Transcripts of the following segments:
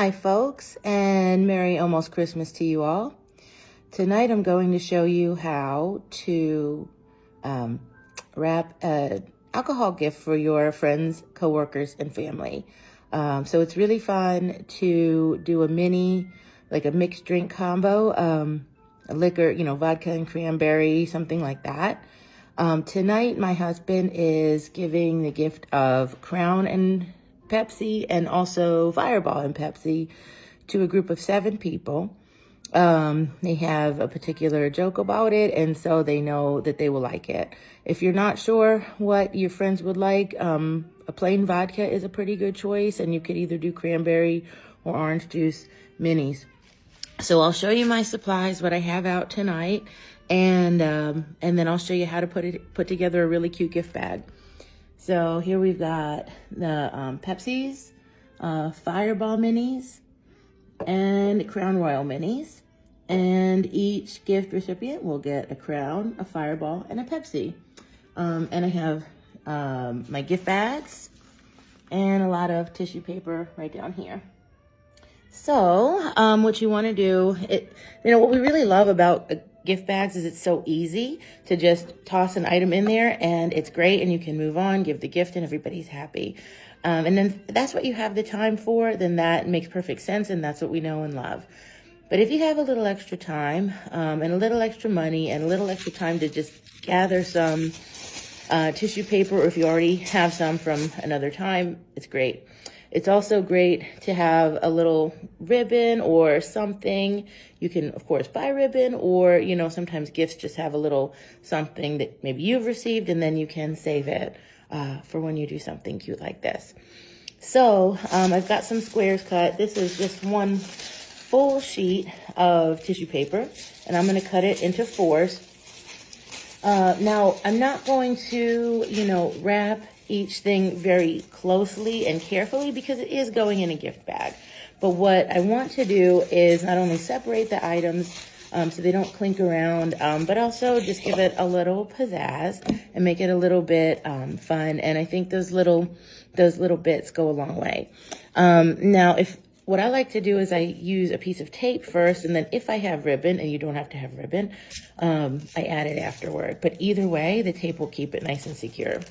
Hi folks, and Merry almost Christmas to you all. Tonight I'm going to show you how to wrap an alcohol gift for your friends, coworkers, and family. So it's really fun to do a mini, like a mixed drink combo, a liquor, vodka and cranberry, something like that. Tonight my husband is giving the gift of Crown and Pepsi and also Fireball and Pepsi to a group of 7 people. They have a particular joke about it, and so they know that they will like it. If you're not sure what your friends would like, a plain vodka is a pretty good choice, and you could either do cranberry or orange juice minis. So I'll show you my supplies, what I have out tonight, and then I'll show you how to put together a really cute gift bag. So here we've got the Pepsis, Fireball minis, and Crown Royal minis. And each gift recipient will get a Crown, a Fireball, and a Pepsi. And I have my gift bags and a lot of tissue paper right down here. So what you want to do, what we really love about gift bags is it's so easy to just toss an item in there and it's great and you can move on, give the gift, and everybody's happy. And then that's what you have the time for, then that makes perfect sense, and that's what we know and love. But if you have a little extra time and a little extra money and a little extra time to just gather some tissue paper, or if you already have some from another time, it's great. It's also great to have a little ribbon or something. You can, of course, buy ribbon, or, sometimes gifts just have a little something that maybe you've received, and then you can save it for when you do something cute like this. So I've got some squares cut. This is just one full sheet of tissue paper, and I'm going to cut it into 4s. Now, I'm not going to, wrap each thing very closely and carefully because it is going in a gift bag. But what I want to do is not only separate the items so they don't clink around, but also just give it a little pizzazz and make it a little bit fun. And I think those little bits go a long way. Now, what I like to do is I use a piece of tape first, and then if I have ribbon, and you don't have to have ribbon, I add it afterward. But either way, the tape will keep it nice and secure.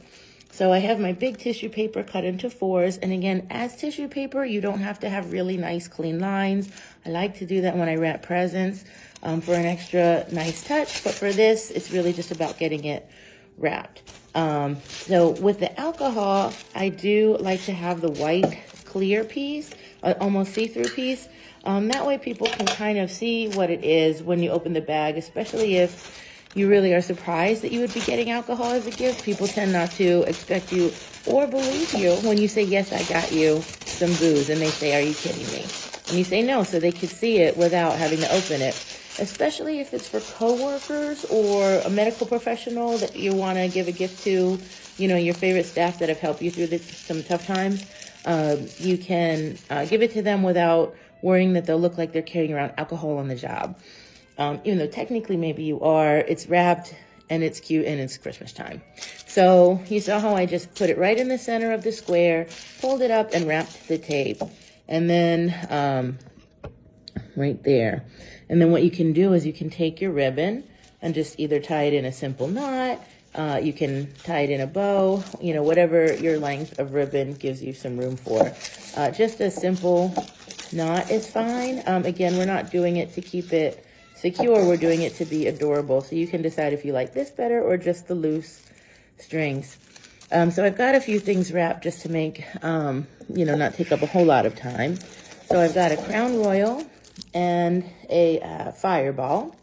So I have my big tissue paper cut into 4s. And again, as tissue paper, you don't have to have really nice, clean lines. I like to do that when I wrap presents for an extra nice touch. But for this, it's really just about getting it wrapped. So with the alcohol, I do like to have the white clear piece, almost see-through piece. That way people can kind of see what it is when you open the bag, especially if you really are surprised that you would be getting alcohol as a gift. People tend not to expect you or believe you when you say, yes, I got you some booze, and they say, are you kidding me? And you say no, so they could see it without having to open it, especially if it's for coworkers or a medical professional that you want to give a gift to, your favorite staff that have helped you through some tough times. You can give it to them without worrying that they'll look like they're carrying around alcohol on the job. Even though technically maybe you are, it's wrapped and it's cute and it's Christmas time. So you saw how I just put it right in the center of the square, pulled it up and wrapped the tape. And then right there. And then what you can do is you can take your ribbon and just either tie it in a simple knot. You can tie it in a bow, whatever your length of ribbon gives you some room for. Just a simple knot is fine. Again, we're not doing it to keep it secure, we're doing it to be adorable. So you can decide if you like this better or just the loose strings. So I've got a few things wrapped just to make, not take up a whole lot of time. So I've got a Crown Royal and a Fireball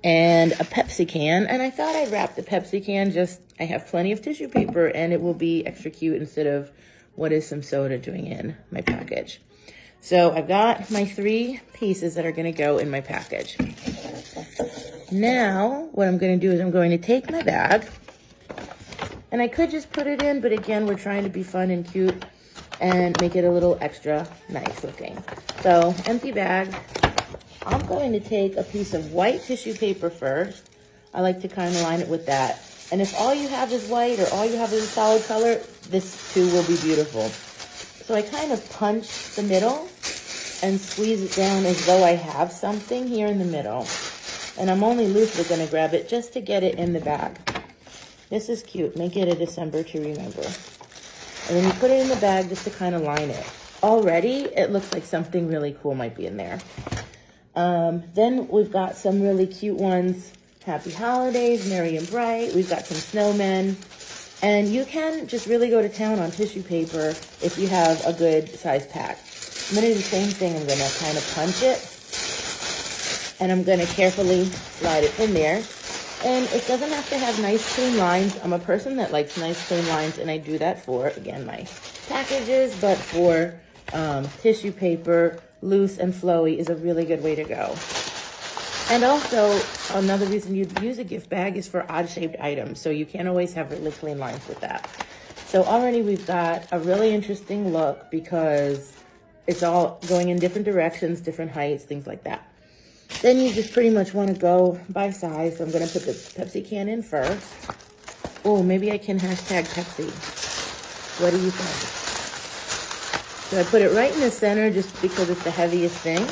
and a Pepsi can. And I thought I'd wrap the Pepsi can, I have plenty of tissue paper and it will be extra cute instead of what is some soda doing in my package. So I've got my 3 pieces that are going to go in my package. Now, what I'm going to do is I'm going to take my bag, and I could just put it in, but again, we're trying to be fun and cute and make it a little extra nice looking. So, empty bag. I'm going to take a piece of white tissue paper first. I like to kind of line it with that. And if all you have is white or all you have is a solid color, this too will be beautiful. So I kind of punch the middle and squeeze it down as though I have something here in the middle. And I'm only loosely going to grab it just to get it in the bag. This is cute. Make it a December to remember. And then you put it in the bag just to kind of line it. Already, it looks like something really cool might be in there. Then we've got some really cute ones. Happy Holidays, Merry and Bright. We've got some snowmen. And you can just really go to town on tissue paper if you have a good size pack. I'm going to do the same thing. I'm going to kind of punch it. And I'm going to carefully slide it in there. And it doesn't have to have nice, clean lines. I'm a person that likes nice, clean lines, and I do that for, again, my packages. But for tissue paper, loose and flowy is a really good way to go. And also, another reason you'd use a gift bag is for odd-shaped items. So you can't always have really clean lines with that. So already we've got a really interesting look because it's all going in different directions, different heights, things like that. Then you just pretty much want to go by size. So I'm going to put the Pepsi can in first. Oh, maybe I can hashtag Pepsi. What do you think? So I put it right in the center just because it's the heaviest thing.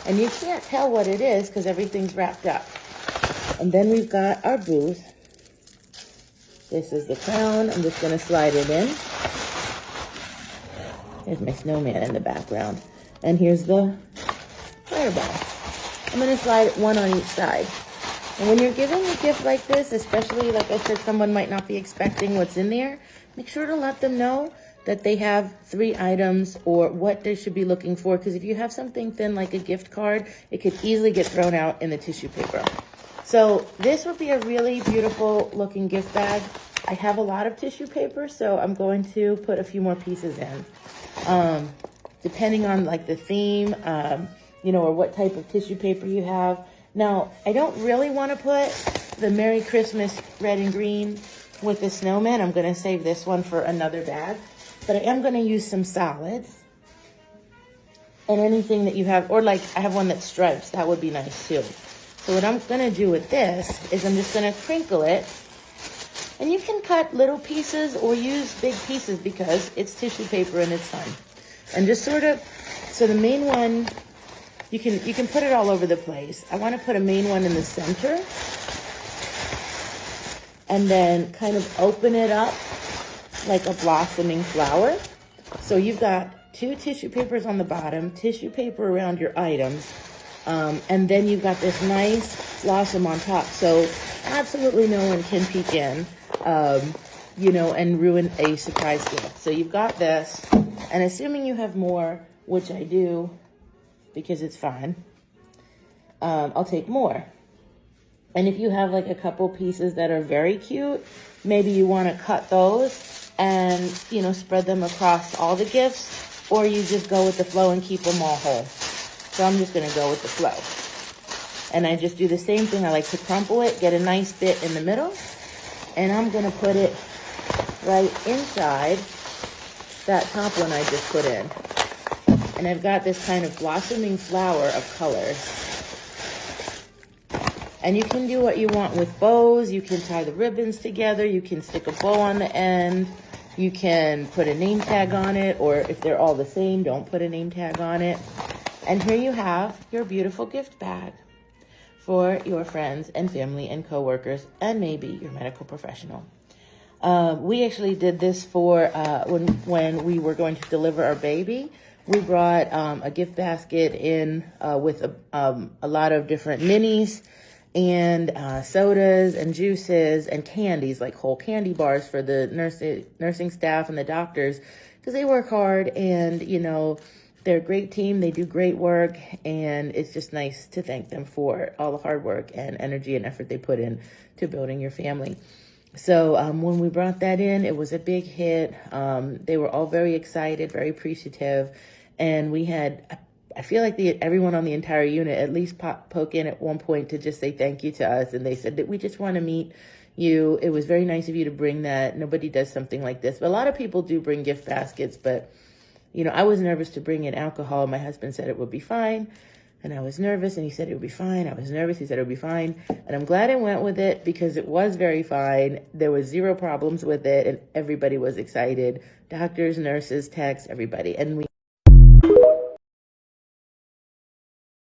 And you can't tell what it is because everything's wrapped up. And then we've got our booth. This is the crown. I'm just going to slide it in. There's my snowman in the background. And here's the fireball. I'm going to slide one on each side. And when you're giving a gift like this, especially, like I said, someone might not be expecting what's in there, make sure to let them know that they have 3 items or what they should be looking for. Because if you have something thin like a gift card, it could easily get thrown out in the tissue paper. So this would be a really beautiful looking gift bag. I have a lot of tissue paper, so I'm going to put a few more pieces in. Depending on like the theme, you know, or what type of tissue paper you have. Now, I don't really want to put the Merry Christmas red and green with the snowman. I'm going to save this one for another bag. But I am going to use some solids. And anything that you have, or like I have one that's stripes, that would be nice too. So what I'm going to do with this is I'm just going to crinkle it. And you can cut little pieces or use big pieces because it's tissue paper and it's fun. And just sort of, so the main one, you can put it all over the place. I want to put a main one in the center. And then kind of open it up like a blossoming flower. So you've got 2 tissue papers on the bottom, tissue paper around your items, and then you've got this nice blossom on top. So absolutely no one can peek in, you know, and ruin a surprise gift. So you've got this, and assuming you have more, which I do, because it's fun, I'll take more. And if you have like a couple pieces that are very cute, maybe you want to cut those and, you know, spread them across all the gifts, or you just go with the flow and keep them all whole. So I'm just going to go with the flow. And I just do the same thing. I like to crumple it, get a nice bit in the middle, and I'm going to put it right inside that top one I just put in. And I've got this kind of blossoming flower of colors. And you can do what you want with bows. You can tie the ribbons together. You can stick a bow on the end. You can put a name tag on it, or if they're all the same, don't put a name tag on it. And here you have your beautiful gift bag for your friends and family and coworkers and maybe your medical professional. We actually did this for when we were going to deliver our baby. We brought a gift basket in with a lot of different minis and sodas and juices and candies, like whole candy bars for the nursing staff and the doctors, because they work hard and, you know, they're a great team. They do great work, and it's just nice to thank them for all the hard work and energy and effort they put in to building your family. So when we brought that in, it was a big hit. They were all very excited, very appreciative, and we had, I feel like everyone on the entire unit at least poke in at one point to just say thank you to us. And they said that we just want to meet you. It was very nice of you to bring that. Nobody does something like this. But a lot of people do bring gift baskets. But, you know, I was nervous to bring in alcohol. My husband said it would be fine. And I was nervous, and he said it would be fine. I was nervous. He said it would be fine. And I'm glad I went with it because it was very fine. There was 0 problems with it, and everybody was excited. Doctors, nurses, techs, everybody. And we